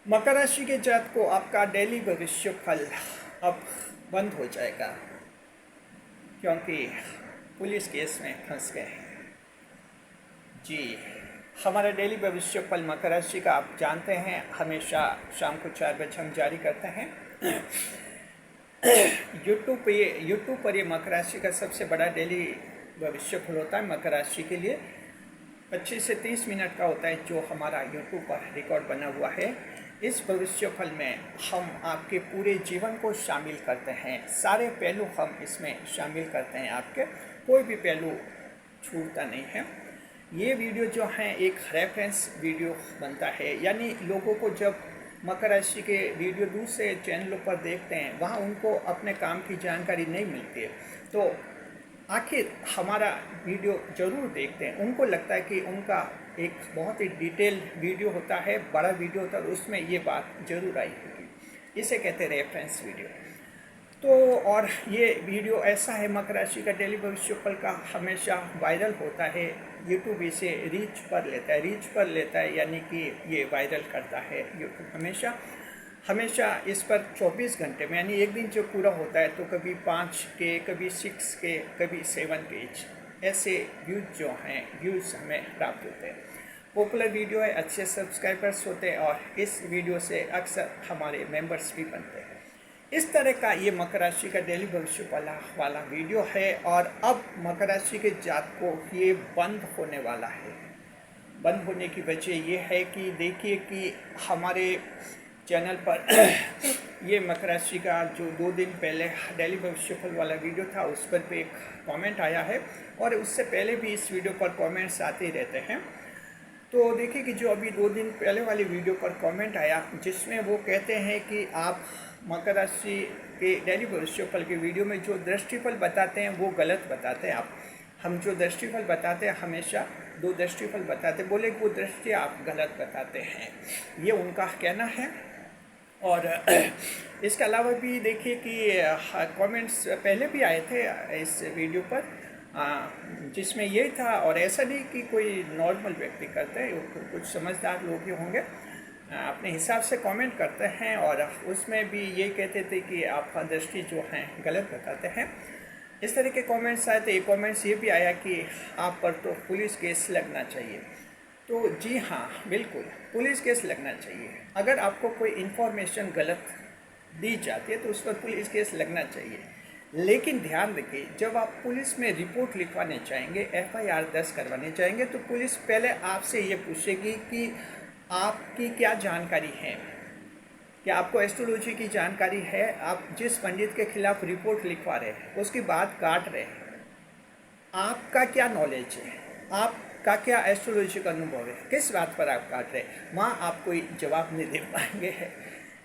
मकर राशि के जातक को आपका डेली भविष्य फल अब बंद हो जाएगा क्योंकि पुलिस केस में फंस गए हैं। जी, हमारा डेली भविष्य फल मकर राशि का आप जानते हैं, हमेशा शाम को 4 बजे हम जारी करते हैं। यूट्यूब पर ये मकर राशि का सबसे बड़ा डेली भविष्य फल होता है। मकर राशि के लिए 25 से 30 मिनट का होता है, जो हमारा यूट्यूब पर रिकॉर्ड बना हुआ है। इस भविष्य फल में हम आपके पूरे जीवन को शामिल करते हैं, सारे पहलू हम इसमें शामिल करते हैं, आपके कोई भी पहलू छूटता नहीं है। ये वीडियो जो है एक रेफरेंस वीडियो बनता है, यानी लोगों को जब मकर राशि के वीडियो दूसरे चैनलों पर देखते हैं, वहाँ उनको अपने काम की जानकारी नहीं मिलती है, तो आखिर हमारा वीडियो ज़रूर देखते हैं। उनको लगता है कि उनका एक बहुत ही डिटेल वीडियो होता है, बड़ा वीडियो होता है, उसमें ये बात ज़रूर आई होगी। इसे कहते हैं रेफरेंस वीडियो। तो और ये वीडियो ऐसा है, मकर राशि का डेली भविष्यफल का हमेशा वायरल होता है। यूट्यूब इसे रीच पर लेता है, यानी कि ये वायरल करता है यूट्यूब हमेशा इस पर 24 घंटे में, यानी एक दिन जो पूरा होता है तो कभी 5 के, कभी 6 के, कभी 7 के ऐसे व्यूज़ हमें प्राप्त होते हैं। पॉपुलर वीडियो है, अच्छे सब्सक्राइबर्स होते हैं और इस वीडियो से अक्सर हमारे मेंबर्स भी बनते हैं। इस तरह का ये मकर राशि का डेली भविष्य वाला वीडियो है। और अब मकर राशि के जातकों को ये बंद होने वाला है। बंद होने की वजह ये है कि देखिए कि हमारे चैनल पर ये मकर राशि का जो 2 दिन पहले डेली भविष्यफल वाला वीडियो था, उस पर भी एक कमेंट आया है और उससे पहले भी इस वीडियो पर कमेंट्स आते ही रहते हैं। तो देखिए कि जो अभी 2 दिन पहले वाली वीडियो पर कमेंट आया, जिसमें वो कहते हैं कि आप मकर राशि के डेली भविष्यफल के वीडियो में जो दृष्टिफल बताते हैं वो गलत बताते हैं। हम जो दृष्टिफल बताते हैं हमेशा 2 दृष्टिफल बताते, बोले वो दृष्टि आप गलत बताते हैं, ये उनका कहना है। और इसके अलावा भी देखिए कि कमेंट्स पहले भी आए थे इस वीडियो पर, जिसमें ये था, और ऐसा नहीं कि कोई नॉर्मल व्यक्ति करते हैं, कुछ समझदार लोग ही होंगे, अपने हिसाब से कमेंट करते हैं और उसमें भी ये कहते थे कि आप दृष्टि जो हैं गलत बताते हैं। इस तरह के कमेंट्स आए थे। कमेंट्स ये भी आया कि आप पर तो पुलिस केस लगना चाहिए। तो जी हाँ, बिल्कुल पुलिस केस लगना चाहिए। अगर आपको कोई इन्फॉर्मेशन गलत दी जाती है तो उस पर पुलिस केस लगना चाहिए। लेकिन ध्यान रखिए, जब आप पुलिस में रिपोर्ट लिखवाने चाहेंगे, FIR दर्ज करवाने चाहेंगे, तो पुलिस पहले आपसे ये पूछेगी कि आपकी क्या जानकारी है, क्या आपको एस्ट्रोलॉजी की जानकारी है। आप जिस पंडित के खिलाफ रिपोर्ट लिखवा रहे हैं उसकी बात काट रहे हैं, आपका क्या नॉलेज है, आपका क्या एस्ट्रोलॉजी का अनुभव है, किस बात पर आप काट रहे हैं, वहाँ आप कोई जवाब नहीं दे पाएंगे।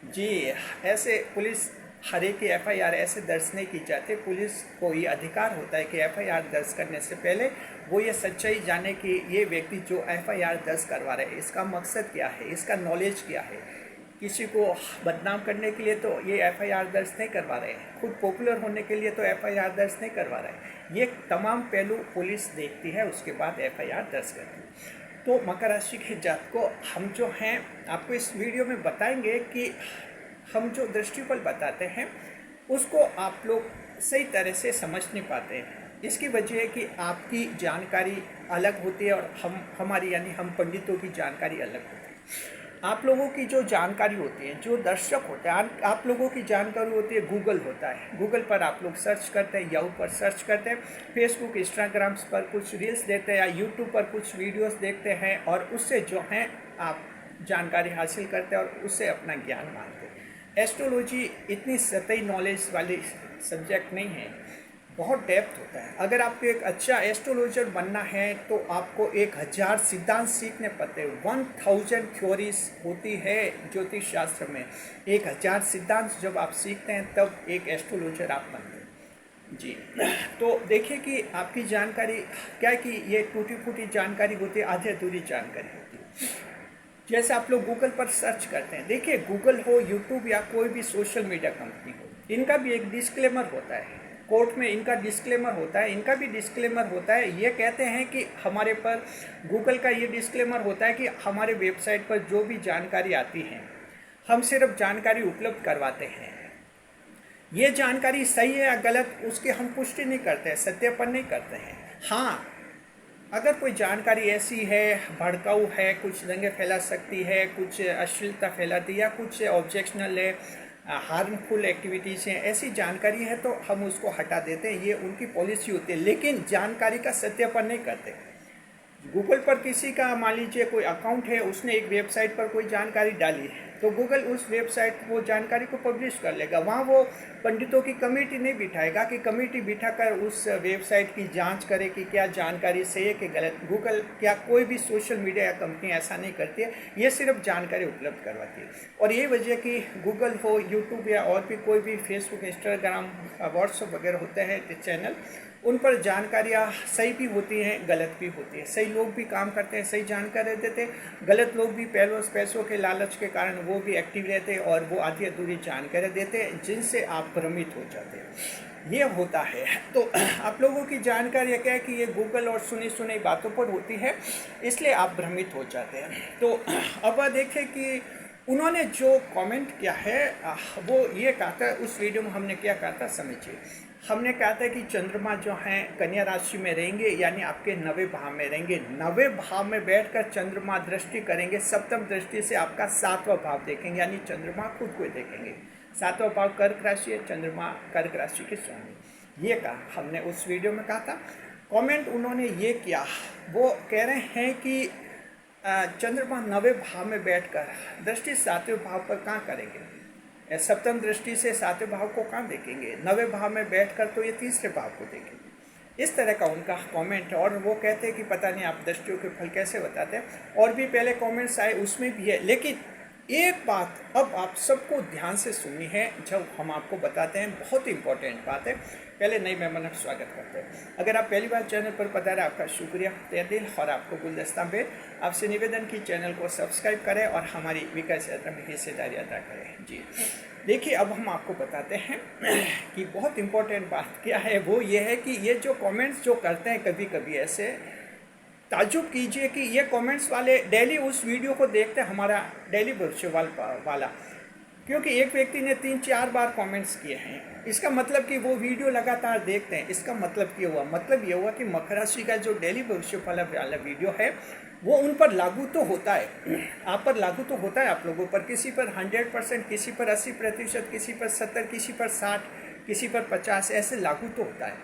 जी, ऐसे पुलिस हर एक की FIR ऐसे दर्ज नहीं की जाती। पुलिस को ये अधिकार होता है कि FIR दर्ज करने से पहले वो ये सच्चाई जाने कि ये व्यक्ति जो FIR दर्ज करवा रहे हैं इसका मकसद क्या है, इसका नॉलेज क्या है। किसी को बदनाम करने के लिए तो ये FIR दर्ज नहीं करवा रहे हैं, खुद पॉपुलर होने के लिए तो FIR दर्ज नहीं करवा रहे हैं। ये तमाम पहलू पुलिस देखती है, उसके बाद FIR दर्ज करती है। तो मकर राशि के जातकों को हम जो हैं आपको इस वीडियो में बताएंगे कि हम जो दृष्टिफल बताते हैं उसको आप लोग सही तरह से समझ नहीं पाते हैं। इसकी वजह है कि आपकी जानकारी अलग होती है और हमारी यानी हम पंडितों की जानकारी अलग होती है। आप लोगों की जो जानकारी होती है, जो दर्शक होते हैं, आप लोगों की जानकारी होती है, गूगल होता है। गूगल पर आप लोग सर्च करते हैं, याहू पर सर्च करते हैं, फेसबुक इंस्टाग्राम्स पर कुछ रील्स देखते हैं या यूट्यूब पर कुछ वीडियोस देखते हैं और उससे जो है आप जानकारी हासिल करते हैं और उससे अपना ज्ञान मानते हैं। एस्ट्रोलॉजी इतनी सतही नॉलेज वाली सब्जेक्ट नहीं है, बहुत डेप्थ होता है। अगर आपको एक अच्छा एस्ट्रोलॉजर बनना है तो आपको 1000 सिद्धांत सीखने पड़ते हैं। 1000 थ्योरीज होती है ज्योतिष शास्त्र में। 1000 सिद्धांत जब आप सीखते हैं तब एक एस्ट्रोलॉजर आप बनते हैं। जी, तो देखिए कि आपकी जानकारी क्या है कि ये टूटी फूटी जानकारी होती है, आधी अधूरी जानकारी होती है। जैसे आप लोग गूगल पर सर्च करते हैं, देखिए गूगल हो, यूट्यूब या कोई भी सोशल मीडिया कंपनी हो, इनका भी एक डिस्क्लेमर होता है। कोर्ट में इनका डिस्क्लेमर होता है, इनका भी डिस्क्लेमर होता है। ये कहते हैं कि हमारे पर गूगल का ये डिस्क्लेमर होता है कि हमारे वेबसाइट पर जो भी जानकारी आती है हम सिर्फ जानकारी उपलब्ध करवाते हैं। ये जानकारी सही है या गलत उसकी हम पुष्टि नहीं करते, सत्यापन नहीं करते हैं। हाँ, अगर कोई जानकारी ऐसी है, भड़काऊ है, कुछ दंगे फैला सकती है, कुछ अश्लीलता फैलाती है या कुछ ऑब्जेक्शनल है, हार्मफुल एक्टिविटीज़ हैं, ऐसी जानकारी है तो हम उसको हटा देते हैं, ये उनकी पॉलिसी होती है। लेकिन जानकारी का सत्यापन नहीं करते। गूगल पर किसी का मान लीजिए कोई अकाउंट है, उसने एक वेबसाइट पर कोई जानकारी डाली है तो गूगल उस वेबसाइट वो जानकारी को पब्लिश कर लेगा। वहाँ वो पंडितों की कमेटी नहीं बिठाएगा कि कमेटी बिठाकर उस वेबसाइट की जांच करे कि क्या जानकारी सही है कि गलत। गूगल क्या कोई भी सोशल मीडिया या कंपनी ऐसा नहीं करती है, ये सिर्फ जानकारी उपलब्ध करवाती है। और ये वजह कि गूगल हो, यूट्यूब या और भी कोई भी फेसबुक, इंस्टाग्राम, व्हाट्सएप वगैरह होते हैं चैनल, उन पर जानकारियाँ सही भी होती हैं, गलत भी होती है। सही लोग भी काम करते हैं, सही जानकारी देते हैं, गलत लोग भी पैसों के लालच के कारण वो भी एक्टिव रहते हैं और वो आधी अधूरी जानकारी देते हैं जिनसे आप भ्रमित हो जाते हैं। ये होता है। तो आप लोगों की जानकारी क्या है कि ये गूगल और सुनी बातों पर होती है, इसलिए आप भ्रमित हो जाते हैं। तो अब देखें कि उन्होंने जो कमेंट किया है वो ये कहा था, उस वीडियो में हमने क्या कहा था समझिए। हमने कहा था कि चंद्रमा जो हैं कन्या राशि में रहेंगे, यानी आपके 9वें भाव में रहेंगे। 9वें भाव में बैठकर चंद्रमा दृष्टि करेंगे, सप्तम दृष्टि से आपका 7वां भाव देखेंगे, यानी चंद्रमा खुद को देखेंगे। 7वां भाव कर्क राशि है, चंद्रमा कर्क राशि के स्वामी। ये कहा हमने उस वीडियो में कहा था। कमेंट उन्होंने ये किया, वो कह रहे हैं कि चंद्रमा 9वें भाव में बैठकर दृष्टि 7वें भाव पर कहाँ करेंगे, सप्तम दृष्टि से 7वें भाव को कहाँ देखेंगे, 9वें भाव में बैठकर तो ये 3रे भाव को देखेंगे। इस तरह का उनका कमेंट है। और वो कहते हैं कि पता नहीं आप दृष्टियों के फल कैसे बताते हैं। और भी पहले कमेंट्स आए उसमें भी है। लेकिन एक बात अब आप सबको ध्यान से सुननी है जब हम आपको बताते हैं, बहुत इंपॉर्टेंट बात है। पहले नई मेहमान का स्वागत करते हैं। अगर आप पहली बार चैनल पर पधारे, आपका शुक्रिया तहे दिल। और आपको गुलदस्ता में आपसे निवेदन की चैनल को सब्सक्राइब करें और हमारी विकास यात्रा में हिस्सेदारी अदा करें। जी देखिए, अब हम आपको बताते हैं कि बहुत इम्पोर्टेंट बात क्या है। वो ये है कि ये जो कमेंट्स जो करते हैं कभी कभी ऐसे, ताज्जुब कीजिए कि ये कमेंट्स वाले डेली उस वीडियो को देखते हैं, हमारा डेली भविष्य वाला, क्योंकि एक व्यक्ति ने 3-4 बार कमेंट्स किए हैं। इसका मतलब कि वो वीडियो लगातार देखते हैं। इसका मतलब ये हुआ कि मकर राशि का जो डेली भविष्य वाला वीडियो है वो उन पर लागू तो होता है, आप पर लागू तो होता है, आप लोगों पर। किसी पर 100%, किसी पर 80%, किसी पर 70%, किसी पर 60%, किसी पर 50%, ऐसे लागू तो होता है।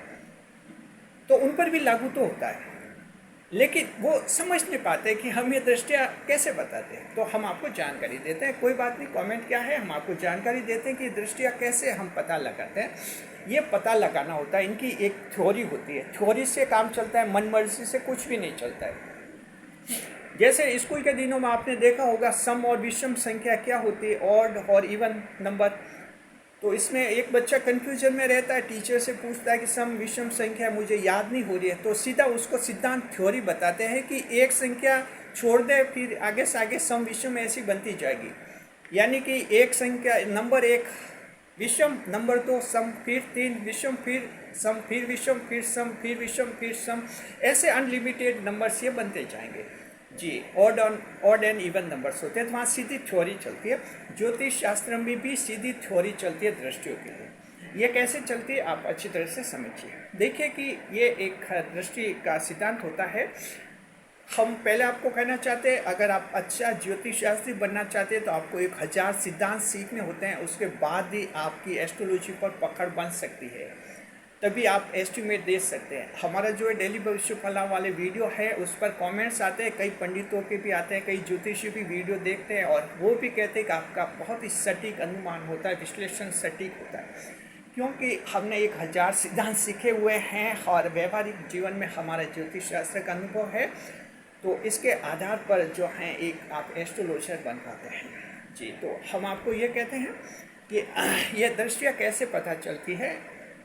तो उन पर भी लागू तो होता है, लेकिन वो समझ नहीं पाते कि हम ये दृष्टियाँ कैसे बताते हैं। तो हम आपको जानकारी देते हैं। कोई बात नहीं, कमेंट क्या है, हम आपको जानकारी देते हैं कि दृष्टियाँ कैसे हम पता लगाते हैं। ये पता लगाना होता है, इनकी एक थ्योरी होती है। थ्योरी से काम चलता है, मन मर्जी से कुछ भी नहीं चलता है। जैसे स्कूल के दिनों में आपने देखा होगा सम और विषम संख्या क्या होती है, ऑड और इवन नंबर। तो इसमें एक बच्चा कंफ्यूजन में रहता है, टीचर से पूछता है कि सम विषम संख्या मुझे याद नहीं हो रही है, तो सीधा उसको सिद्धांत थ्योरी बताते हैं कि एक संख्या छोड़ दे, फिर आगे से आगे सम विषम ऐसी बनती जाएगी। यानी कि एक संख्या, नंबर 1 विषम, नंबर 2 सम, फिर 3 विषम, फिर सम, फिर विषम, फिर सम, फिर विषम, फिर सम, ऐसे अनलिमिटेड नंबर्स ये बनते जाएंगे। जी ऑड एंड इवन नंबर्स होते हैं। तो वहाँ सीधी थ्योरी चलती है। ज्योतिष शास्त्र में भी सीधी थ्योरी चलती है दृष्टियों के लिए। ये कैसे चलती है आप अच्छी तरह से समझिए। देखिए कि ये एक दृष्टि का सिद्धांत होता है। हम पहले आपको कहना चाहते हैं, अगर आप अच्छा ज्योतिष शास्त्री बनना चाहते हैं तो आपको 1000 सिद्धांत सीखने होते हैं, उसके बाद ही आपकी एस्ट्रोलॉजी पर पकड़ बन सकती है, तभी आप एस्टिमेट दे सकते हैं। हमारा जो डेली भविष्य फला वाले वीडियो है उस पर कमेंट्स आते हैं, कई पंडितों के भी आते हैं, कई ज्योतिषी भी वीडियो देखते हैं और वो भी कहते हैं कि आपका बहुत ही सटीक अनुमान होता है, विश्लेषण सटीक होता है, क्योंकि हमने 1000 सिद्धांत सीखे हुए हैं और व्यवहारिक जीवन में हमारा ज्योतिष शास्त्र का अनुभव है। तो इसके आधार पर जो हैं एक आप एस्ट्रोलॉजर बन पाते हैं। जी, तो हम आपको ये कहते हैं कि ये दृष्टियाँ कैसे पता चलती है,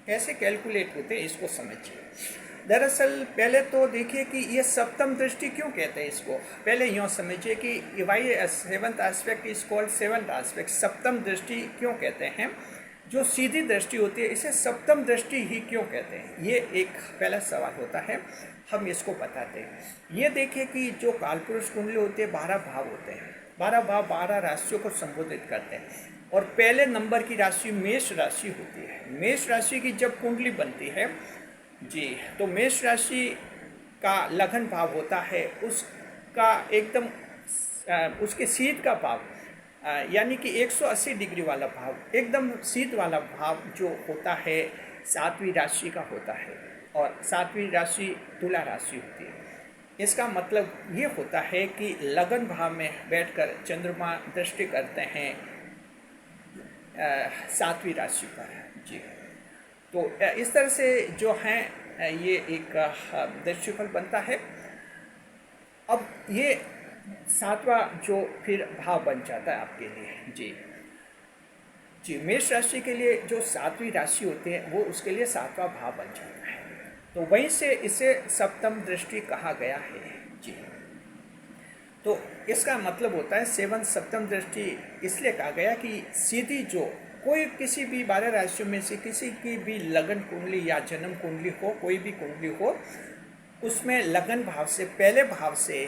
कैसे कैलकुलेट होते हैं, इसको समझिए। दरअसल पहले तो देखिए कि ये सप्तम दृष्टि क्यों कहते हैं इसको। पहले यूँ समझिए कि why 7th aspect is called 7th aspect. सप्तम दृष्टि क्यों कहते हैं, जो सीधी दृष्टि होती है इसे सप्तम दृष्टि ही क्यों कहते हैं, ये एक पहला सवाल होता है। हम इसको बताते हैं। ये देखिए कि जो कालपुरुष कुंडली होती है 12 भाव होते हैं। 12 भाव 12 राशियों को संबोधित करते हैं। और पहले नंबर की राशि मेष राशि होती है। मेष राशि की जब कुंडली बनती है जी, तो मेष राशि का लगन भाव होता है उसका एकदम उसके शीत का भाव, यानी कि 180 डिग्री वाला भाव, एकदम शीत वाला भाव जो होता है सातवीं राशि का होता है। और सातवीं राशि तुला राशि होती है। इसका मतलब ये होता है कि लगन भाव में बैठकर चंद्रमा दृष्टि करते हैं सातवीं राशि पर जी। तो इस तरह से जो है ये एक दृष्टिफल बनता है। अब ये सातवां जो फिर भाव बन जाता है आपके लिए जी। जी, मेष राशि के लिए जो सातवीं राशि होती है वो उसके लिए सातवां भाव बन जाता है। तो वहीं से इसे सप्तम दृष्टि कहा गया है जी। तो इसका मतलब होता है सेवन सप्तम दृष्टि इसलिए कहा गया कि सीधी जो कोई किसी भी 12 राशियों में से किसी की भी लगन कुंडली या जन्म कुंडली हो, कोई भी कुंडली हो, उसमें लगन भाव से पहले भाव से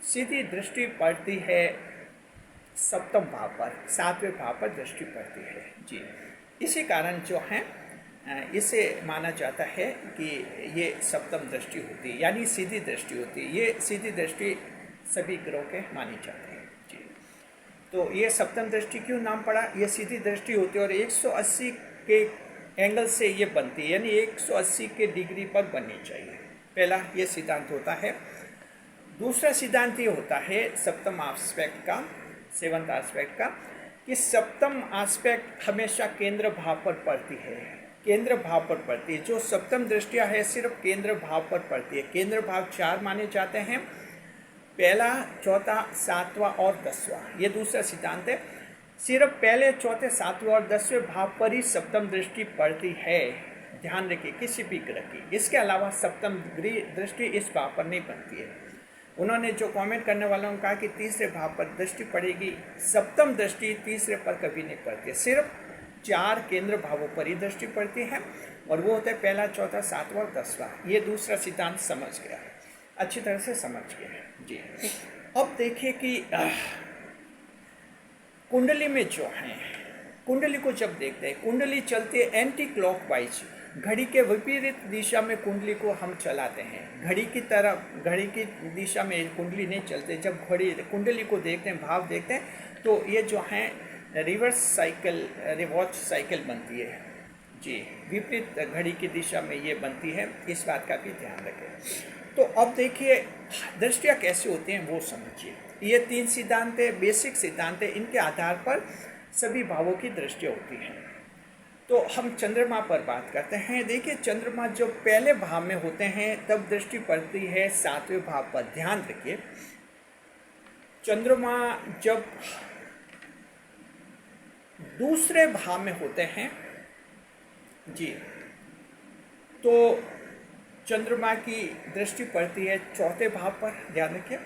सीधी दृष्टि पड़ती है सप्तम भाव पर, सातवें भाव पर दृष्टि पड़ती है जी। इसी कारण जो है इसे माना जाता है कि ये सप्तम दृष्टि होती है, यानी सीधी दृष्टि होती है। ये सीधी दृष्टि सभी ग्रहों के मानी जाती है जी। तो ये सप्तम दृष्टि क्यों नाम पड़ा? ये सीधी दृष्टि होती है और 180 के एंगल से ये बनती है, यानी 180 के डिग्री पर बननी चाहिए। पहला ये सिद्धांत होता है। दूसरा सिद्धांत ये होता है सप्तम आस्पेक्ट का, सेवंथ आस्पेक्ट का, कि सप्तम आस्पेक्ट हमेशा केंद्र भाव पर पड़ती है, केंद्र भाव पर पड़ती है। जो सप्तम दृष्टियाँ है सिर्फ केंद्र भाव पर पड़ती है। केंद्र भाव 4 माने जाते हैं, पहला, चौथा, सातवां और 10वां। ये दूसरा सिद्धांत है। सिर्फ पहले, चौथे, सातवें और 10वें भाव पर ही सप्तम दृष्टि पड़ती है। ध्यान रखिए किसी भी ग्रह की, इसके अलावा सप्तम दृष्टि इस भाव पर नहीं बनती है। उन्होंने जो कमेंट करने वालों ने कहा कि तीसरे भाव पर दृष्टि पड़ेगी, सप्तम दृष्टि तीसरे पर कभी नहीं पड़ती है। सिर्फ 4 केंद्र भावों पर ही दृष्टि पड़ती है और वो होता है पहला, चौथा, सातवां और 10वां। ये दूसरा सिद्धांत समझ गया, अच्छी तरह से समझ गया जी। अब देखिए कि कुंडली में जो है, कुंडली को जब देखते हैं, कुंडली चलती है एंटी क्लॉकवाइज, घड़ी के विपरीत दिशा में कुंडली को हम चलाते हैं। घड़ी की तरफ, घड़ी की दिशा में कुंडली नहीं चलते। जब घड़ी कुंडली को देखते हैं, भाव देखते हैं, तो ये जो है रिवर्स साइकिल, रिवॉच साइकिल बनती है जी। विपरीत घड़ी की दिशा में ये बनती है, इस बात का भी ध्यान रखें। तो अब देखिए दृष्टियाँ कैसे होती हैं वो समझिए। ये 3 सिद्धांत है, बेसिक सिद्धांत है, इनके आधार पर सभी भावों की दृष्टियाँ होती हैं। तो हम चंद्रमा पर बात करते हैं। देखिए चंद्रमा जब पहले भाव में होते हैं तब दृष्टि पड़ती है 7वें भाव पर। ध्यान रखिए, चंद्रमा जब दूसरे भाव में होते हैं जी, तो चंद्रमा की दृष्टि पड़ती है 4थे भाव पर। ध्यान रखिए,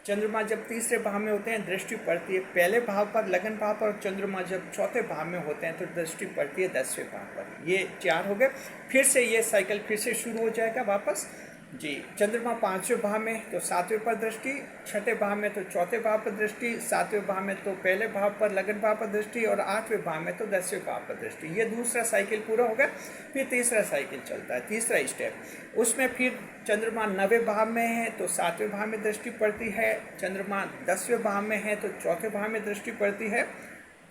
चंद्रमा जब तीसरे भाव में होते हैं दृष्टि पड़ती है पहले भाव पर, लगन भाव पर। और चंद्रमा जब 4थे भाव में होते हैं तो दृष्टि पड़ती है 10वें भाव पर। ये 4 हो गए। फिर से ये साइकिल फिर से शुरू हो जाएगा वापस जी। चंद्रमा 5वें भाव में तो 7वें पर दृष्टि, 6ठे भाव में तो 4थे भाव पर दृष्टि, 7वें भाव में तो पहले भाव पर, लगन भाव पर दृष्टि, और 8वें भाव में तो 10वें भाव पर दृष्टि। ये दूसरा साइकिल पूरा हो गया। फिर तीसरा साइकिल चलता है, तीसरा स्टेप। उसमें फिर चंद्रमा 9वें भाव में है तो 7वें भाव में दृष्टि पड़ती है। चंद्रमा 10वें भाव में है तो 4थे भाव में दृष्टि पड़ती है,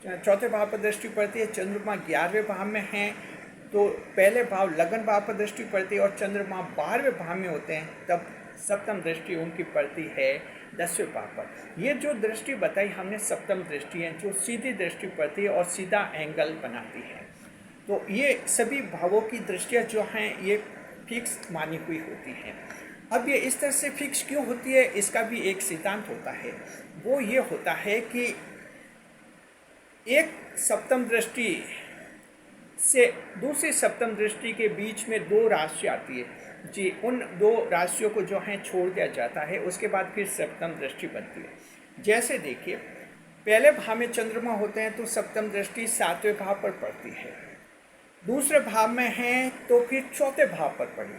4थे भाव पर दृष्टि पड़ती है। चंद्रमा 11वें भाव में है तो पहले भाव लगन भाव पर दृष्टि पड़ती है। और चंद्रमा 12वें भाव में होते हैं तब सप्तम दृष्टि उनकी पड़ती है 10वें भाव पर। ये जो दृष्टि बताई हमने सप्तम दृष्टि है, जो सीधी दृष्टि पड़ती है और सीधा एंगल बनाती है। तो ये सभी भावों की दृष्टियाँ जो हैं ये फिक्स मानी हुई होती हैं। अब ये इस तरह से फिक्स क्यों होती है, इसका भी एक सिद्धांत होता है। वो ये होता है कि एक सप्तम दृष्टि से दूसरी सप्तम दृष्टि के बीच में 2 राशि आती है जी। उन 2 राशियों को जो है छोड़ दिया जाता है, उसके बाद फिर सप्तम दृष्टि बनती है। जैसे देखिए पहले भाव में चंद्रमा होते हैं तो सप्तम दृष्टि 7वें भाव पर पड़ती है। दूसरे भाव में है तो फिर 4थे भाव पर पड़ी।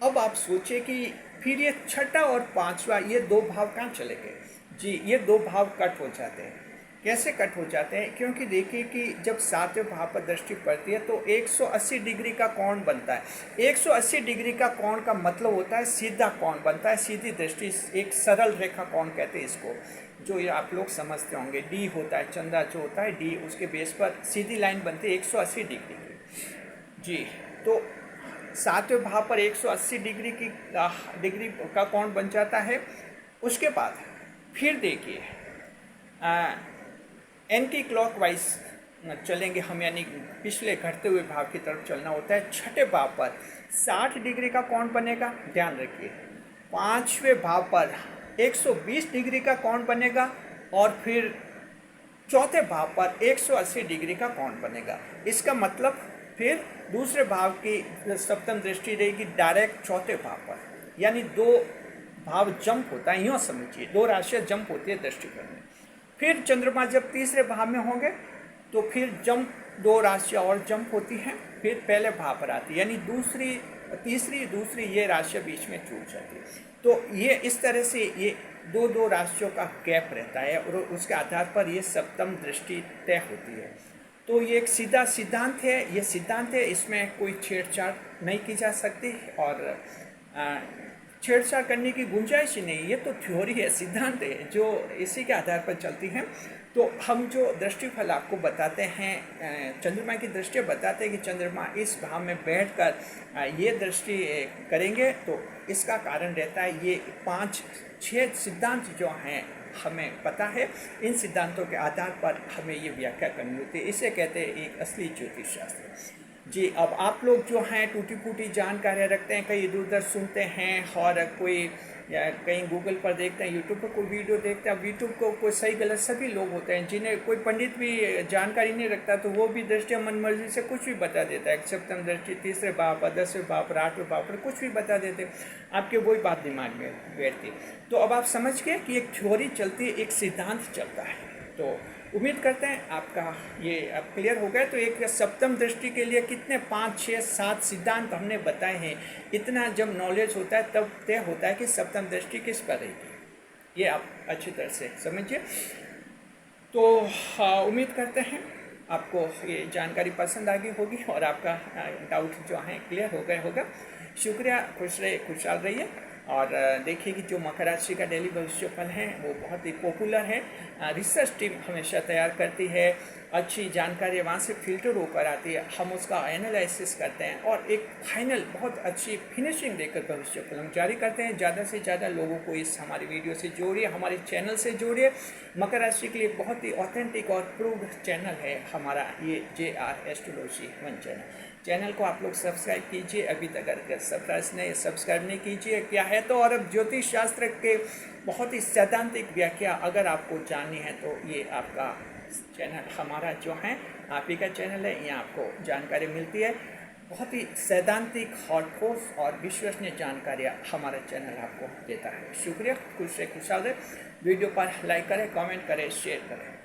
अब आप सोचिए कि फिर ये 6ठा और 5वां ये 2 भाव कहाँ चले गए? जी, ये दो भाव कट हो जाते हैं। कैसे कट हो जाते हैं? क्योंकि देखिए कि जब सातवें भाव पर दृष्टि पड़ती है तो 180 डिग्री का कोण बनता है। 180 डिग्री का कोण का मतलब होता है सीधा कोण बनता है, सीधी दृष्टि, एक सरल रेखा कोण कहते हैं इसको, जो ये आप लोग समझते होंगे। डी होता है, चंद्रा जो होता है डी, उसके बेस पर सीधी लाइन बनती है 180 डिग्री की। जी, तो सातवें भाव पर 180 डिग्री का कोण बन जाता है। उसके बाद फिर देखिए एंटी क्लॉकवाइज चलेंगे हम, यानी पिछले घटते हुए भाव की तरफ चलना होता है। छठे भाव पर 60 डिग्री का कोण बनेगा, ध्यान रखिए। पांचवें भाव पर 120 डिग्री का कोण बनेगा और फिर चौथे भाव पर 180 डिग्री का कोण बनेगा। इसका मतलब फिर दूसरे भाव की सप्तम दृष्टि रहेगी डायरेक्ट चौथे भाव पर, यानी दो भाव जंप होता है, यूँ समझिए, दो राशियाँ जंप होती है दृष्टिकोण में। फिर चंद्रमा जब तीसरे भाव में होंगे तो फिर जंप, दो राशियाँ और जंप होती हैं, फिर पहले भाव पर आती है, यानी तीसरी ये राशियाँ बीच में छूट जाती है। तो ये इस तरह से ये दो राशियों का गैप रहता है और उसके आधार पर ये सप्तम दृष्टि तय होती है। तो ये एक सीधा सिद्धांत है, ये सिद्धांत है, इसमें कोई छेड़छाड़ नहीं की जा सकती और छेड़छाड़ करने की गुंजाइश ही नहीं। ये तो थ्योरी है, सिद्धांत है, जो इसी के आधार पर चलती है। तो हम जो दृष्टिफल आपको बताते हैं, चंद्रमा की दृष्टि बताते हैं कि चंद्रमा इस भाव में बैठकर ये दृष्टि करेंगे, तो इसका कारण रहता है ये 5-6 सिद्धांत जो हैं हमें पता है। इन सिद्धांतों के आधार पर हमें ये व्याख्या करनी होती है, इसे कहते हैं एक असली ज्योतिष शास्त्र। जी, अब आप लोग जो हैं टूटी फूटी जानकारियाँ रखते हैं, कहीं इधर उधर सुनते हैं और कोई या कहीं गूगल पर देखते हैं, यूट्यूब पर कोई वीडियो देखते हैं। यूट्यूब को कोई सही गलत सभी लोग होते हैं, जिन्हें कोई पंडित भी जानकारी नहीं रखता तो वो भी दृष्टियाँ मनमर्जी से कुछ भी बता देता है। सप्तम दृष्टि, तीसरे भाव पर, 10वें भाव पर, 8वें भाव पर कुछ भी बता देते, आपके वही बात दिमाग में बैठती। तो अब आप समझ गए कि एक थ्योरी चलती है, एक सिद्धांत चलता है। तो उम्मीद करते हैं आपका ये अब क्लियर हो गया। तो एक सप्तम दृष्टि के लिए कितने 5, 6, 7 सिद्धांत हमने बताए हैं। इतना जब नॉलेज होता है तब तय होता है कि सप्तम दृष्टि किस पर रहेगी, ये आप अच्छी तरह से समझिए। तो उम्मीद करते हैं आपको ये जानकारी पसंद आ गई होगी और आपका डाउट जो है क्लियर हो गया होगा। शुक्रिया, खुश रहिए, खुशहाल रहिए। और देखिए कि जो मकर राशि का डेली भविष्यफल है वो बहुत ही पॉपुलर है, रिसर्च टीम हमेशा तैयार करती है, अच्छी जानकारी वहाँ से फिल्टर होकर आती है, हम उसका एनालिसिस करते हैं और एक फाइनल बहुत अच्छी फिनिशिंग देकर भविष्यफल हम जारी करते हैं। ज़्यादा से ज़्यादा लोगों को इस हमारी वीडियो से जोड़िए, हमारे चैनल से जोड़िए। मकर राशि के लिए बहुत ही ऑथेंटिक और प्रूव्ड चैनल है हमारा ये JR एस्ट्रोलॉजी 1 चैनल को आप लोग सब्सक्राइब कीजिए। अभी तक अगर सब्सक्राइब नहीं कीजिए क्या है तो। और अब ज्योतिष शास्त्र के बहुत ही सैद्धांतिक व्याख्या अगर आपको जाननी है तो ये आपका चैनल हमारा जो है आप ही का चैनल है, यहाँ आपको जानकारी मिलती है। बहुत ही सैद्धांतिक, हॉटकोर्स और विश्वसनीय जानकारियाँ हमारा चैनल आपको देता है। शुक्रिया, खुश रहे, खुशहाल रहे। वीडियो पर लाइक करें, कमेंट करें, शेयर करें।